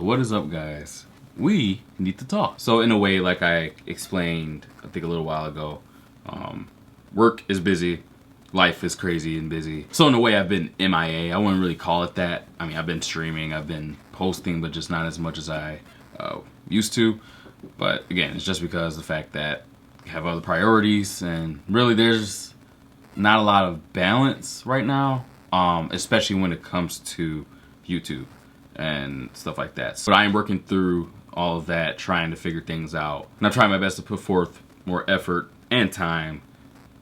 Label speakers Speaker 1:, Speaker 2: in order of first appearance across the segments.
Speaker 1: What is up, guys? We need to talk. So in a way, like I explained, I think a little while ago, work is busy, life is crazy and busy. So in a way, I've been MIA. I wouldn't really call it that. I mean, I've been streaming, I've been posting, but just not as much as I used to. But again, it's just because of the fact that I have other priorities, and really there's not a lot of balance right now, especially when it comes to YouTube and stuff like that. So I am working through all of that, trying to figure things out. And I'm trying my best to put forth more effort and time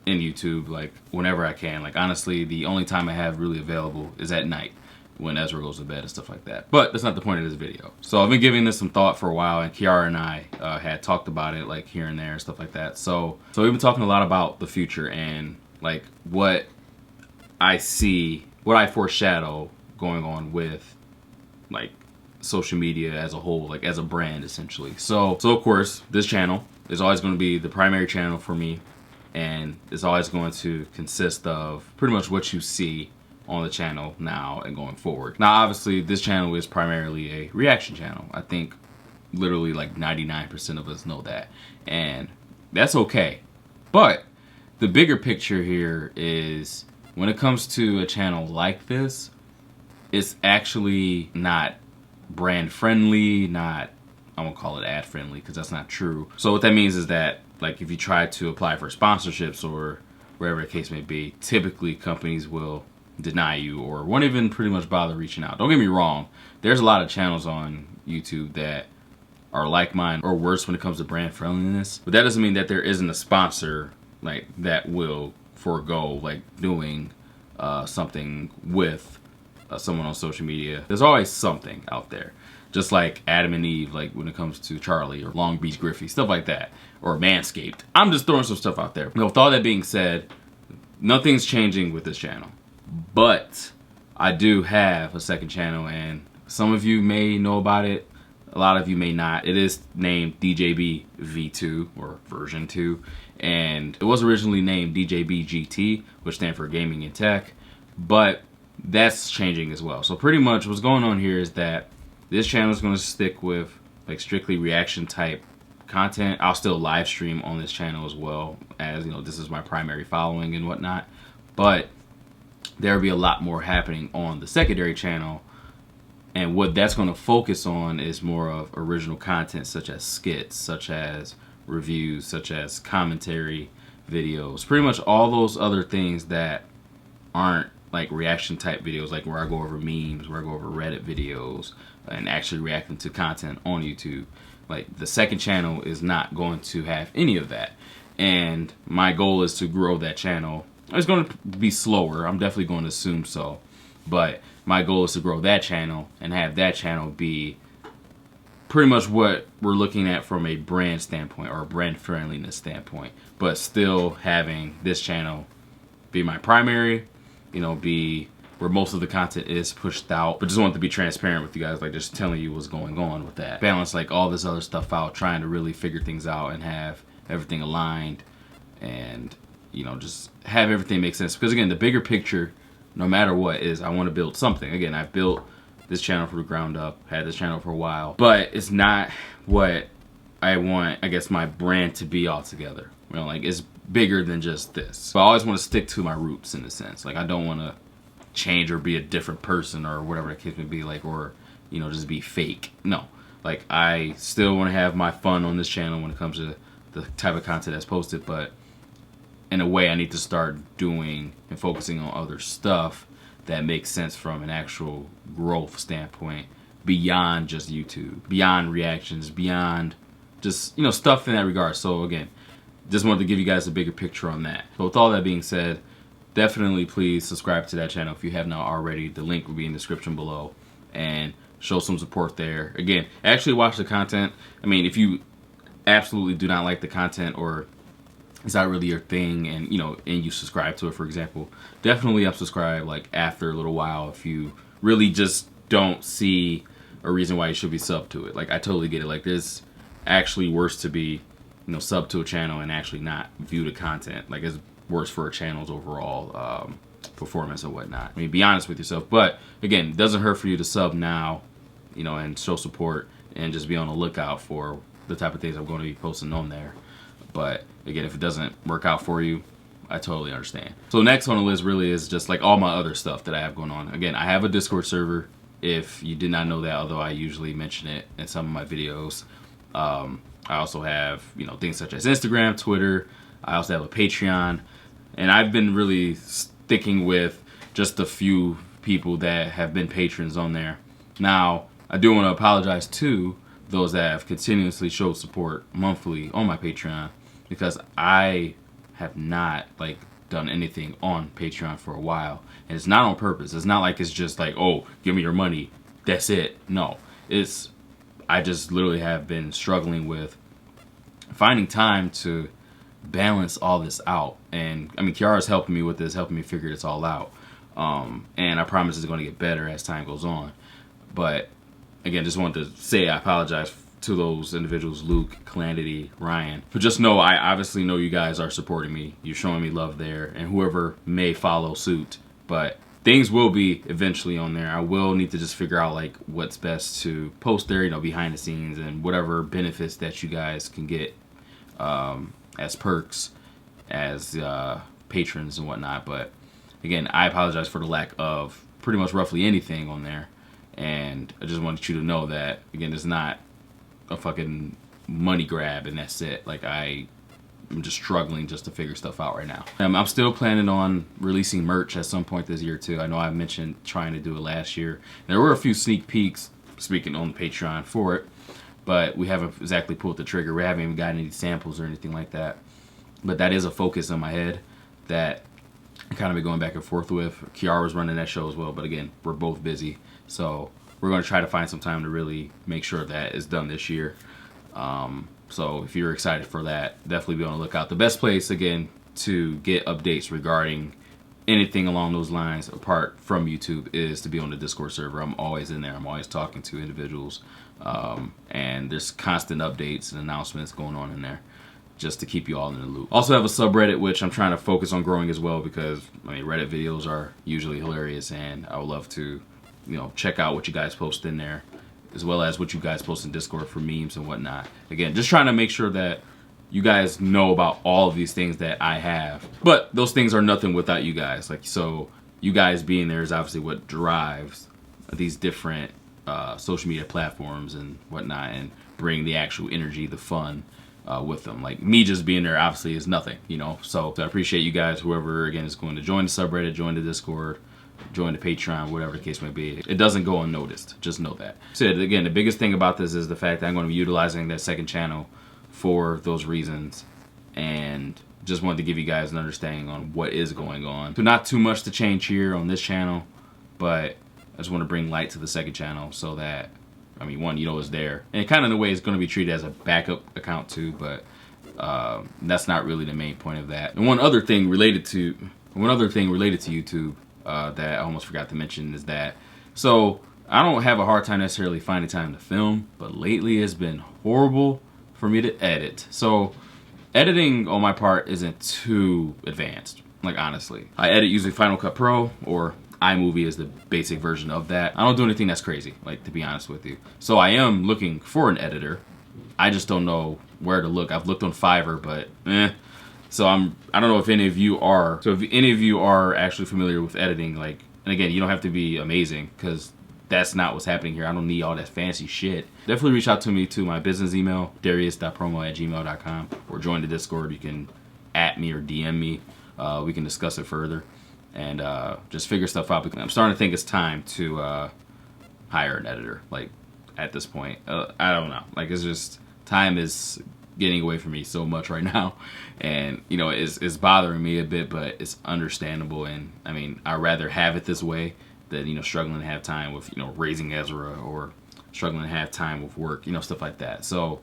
Speaker 1: in YouTube, like whenever I can. Like honestly, the only time I have really available is at night when Ezra goes to bed and stuff like that. But that's not the point of this video. So I've been giving this some thought for a while, and Kiara and I had talked about it like here and there and stuff like that. So we've been talking a lot about the future and like what I see, what I foreshadow going on with like social media as a whole, like as a brand essentially. So of course, this channel is always going to be the primary channel for me, and it's always going to consist of pretty much what you see on the channel now and going forward. Now obviously this channel is primarily a reaction channel. I think literally like 99% of us know that, and that's okay. But the bigger picture here is when it comes to a channel like this, it's actually not brand friendly, not, I won't call it ad friendly because that's not true. So what that means is that like if you try to apply for sponsorships or wherever the case may be, typically companies will deny you or won't even pretty much bother reaching out. Don't get me wrong, there's a lot of channels on YouTube that are like mine or worse when it comes to brand friendliness, but that doesn't mean that there isn't a sponsor like that will forego like doing something with someone on social media. There's always something out there, just like Adam and Eve, like when it comes to Charlie or Long Beach Griffey, stuff like that, or Manscaped. I'm just throwing some stuff out there. Now, with all that being said, nothing's changing with this channel, but I do have a second channel, and some of you may know about it, a lot of you may not. It is named djb v2 or version 2, and it was originally named djb GT, which stands for gaming and tech, but that's changing as well. So pretty much what's going on here is that this channel is going to stick with like strictly reaction type content. I'll still live stream on this channel as well, as you know, this is my primary following and whatnot, but there'll be a lot more happening on the secondary channel, and what that's going to focus on is more of original content, such as skits, such as reviews, such as commentary videos, pretty much all those other things that aren't like reaction type videos, like where I go over memes, where I go over Reddit videos and actually reacting to content on YouTube. Like the second channel is not going to have any of that, and my goal is to grow that channel. It's going to be slower, I'm definitely going to assume so, but my goal is to grow that channel and have that channel be pretty much what we're looking at from a brand standpoint or a brand friendliness standpoint, but still having this channel be my primary, you know, be where most of the content is pushed out. But just wanted to be transparent with you guys, like just telling you what's going on with that. Balance like all this other stuff out, trying to really figure things out and have everything aligned and, you know, just have everything make sense. Because again, the bigger picture, no matter what, is I want to build something. Again, I've built this channel from the ground up, had this channel for a while, but it's not what I want, I guess, my brand to be altogether. You know, like it's bigger than just this. But I always want to stick to my roots in a sense. Like I don't want to change or be a different person or whatever the case may be, like, or, you know, just be fake. No, like I still want to have my fun on this channel when it comes to the type of content that's posted, but in a way I need to start doing and focusing on other stuff that makes sense from an actual growth standpoint beyond just YouTube, beyond reactions, beyond just, you know, stuff in that regard. So again, just wanted to give you guys a bigger picture on that. But with all that being said, definitely please subscribe to that channel if you have not already. The link will be in the description below, and show some support there. Again, actually watch the content. I mean, if you absolutely do not like the content or it's not really your thing, and you know, and you subscribe to it, for example, definitely unsubscribe like after a little while if you really just don't see a reason why you should be subbed to it. Like I totally get it. Like there's actually worse to be, you know, sub to a channel and actually not view the content. Like it's worse for a channel's overall performance and whatnot. I mean, be honest with yourself. But again, it doesn't hurt for you to sub now you know, and show support and just be on the lookout for the type of things I'm going to be posting on there. But again, if it doesn't work out for you, I totally understand. So next on the list really is just like all my other stuff that I have going on. Again, I have a Discord server. If you did not know that, although I usually mention it in some of my videos. I also have, you know, things such as Instagram, Twitter. I also have a Patreon. And I've been really sticking with just a few people that have been patrons on there. Now, I do want to apologize to those that have continuously showed support monthly on my Patreon, because I have not like done anything on Patreon for a while, and it's not on purpose. It's not like it's just like, oh, give me your money, that's it. No, I just literally have been struggling with finding time to balance all this out. And I mean, Kiara's helping me with this, helping me figure this all out. And I promise it's going to get better as time goes on. But again, just wanted to say I apologize to those individuals, Luke, Calamity, Ryan. But just know, I obviously know you guys are supporting me. You're showing me love there, and whoever may follow suit. But things will be eventually on there. I will need to just figure out like what's best to post there, you know, behind the scenes, and whatever benefits that you guys can get as perks, as patrons and whatnot. But again, I apologize for the lack of pretty much roughly anything on there. And I just wanted you to know that, again, it's not a fucking money grab and that's it. Like, I'm just struggling just to figure stuff out right now. I'm still planning on releasing merch at some point this year too. I know I mentioned trying to do it last year. There were a few sneak peeks, speaking on the Patreon, for it, but we haven't exactly pulled the trigger. We haven't even gotten any samples or anything like that. But that is a focus in my head that I kind of be going back and forth with. Kiara's running that show as well, but again, we're both busy. So we're going to try to find some time to really make sure that is done this year. So if you're excited for that, definitely be on the lookout. The best place, again, to get updates regarding anything along those lines apart from YouTube is to be on the Discord server. I'm always in there. I'm always talking to individuals. And there's constant updates and announcements going on in there, just to keep you all in the loop. Also have a subreddit, which I'm trying to focus on growing as well, because I mean, Reddit videos are usually hilarious, and I would love to, you know, check out what you guys post in there, as well as what you guys post in Discord for memes and whatnot. Again, just trying to make sure that you guys know about all of these things that I have. But those things are nothing without you guys. Like, so you guys being there is obviously what drives these different social media platforms and whatnot, and bring the actual energy, the fun with them. Like, me just being there obviously is nothing, you know. So I appreciate you guys, whoever again is going to join the subreddit, join the Discord, join the Patreon, whatever the case may be. It doesn't go unnoticed. Just know that. So again, the biggest thing about this is the fact that I'm going to be utilizing that second channel for those reasons, and just wanted to give you guys an understanding on what is going on. So not too much to change here on this channel, but I just want to bring light to the second channel so that, I mean, one, you know it's there, and kind of in a way it's going to be treated as a backup account too, but that's not really the main point of that. And one other thing related to YouTube that I almost forgot to mention is that, so I don't have a hard time necessarily finding time to film, but lately it's been horrible for me to edit. So editing on my part isn't too advanced, like, honestly. I edit using Final Cut Pro, or iMovie is the basic version of that. I don't do anything that's crazy, like, to be honest with you. So I am looking for an editor. I just don't know where to look. I've looked on Fiverr, but So I don't know if any of you are. So if any of you are actually familiar with editing, like, and again, you don't have to be amazing, because that's not what's happening here. I don't need all that fancy shit. Definitely reach out to me to my business email, darius.promo@gmail.com, or join the Discord. You can @ me or DM me. We can discuss it further and just figure stuff out. I'm starting to think it's time to hire an editor, like, at this point. I don't know. Like, it's just, time is getting away from me so much right now, and you know, it's bothering me a bit, but it's understandable. And I mean, I'd rather have it this way than, you know, struggling to have time with, you know, raising Ezra, or struggling to have time with work, you know, stuff like that. So,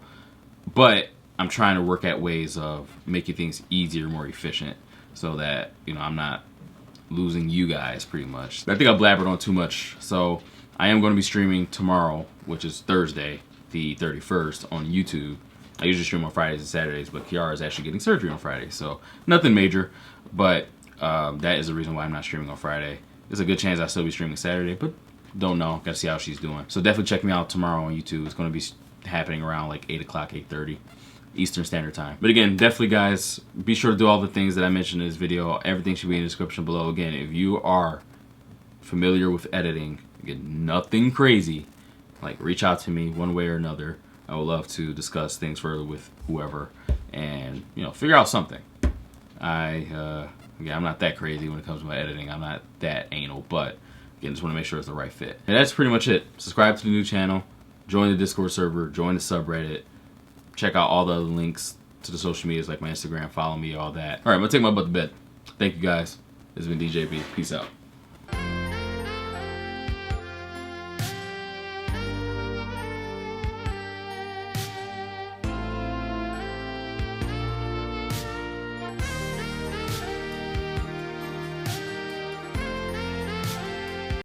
Speaker 1: but I'm trying to work at ways of making things easier, more efficient, so that, you know, I'm not losing you guys pretty much. I think I blabbered on too much. So I am going to be streaming tomorrow, which is Thursday, the 31st, on YouTube. I usually stream on Fridays and Saturdays, but Kiara is actually getting surgery on Friday, so nothing major. But that is the reason why I'm not streaming on Friday. There's a good chance I'll still be streaming Saturday, but Don't know. Gotta see how she's doing. So definitely check me out tomorrow on YouTube. It's gonna be happening around like 8 o'clock, 8:30 Eastern Standard Time. But again, definitely guys, be sure to do all the things that I mentioned in this video. Everything should be in the description below. Again, if you are familiar with editing, again, nothing crazy, like reach out to me one way or another. I would love to discuss things further with whoever and, you know, figure out something. Again, I'm not that crazy when it comes to my editing. I'm not that anal, but again, just want to make sure it's the right fit. And that's pretty much it. Subscribe to the new channel, join the Discord server, join the subreddit, check out all the other links to the social medias like my Instagram, follow me, all that. All right, I'm gonna take my butt to bed. Thank you guys. This has been DJB. Peace out.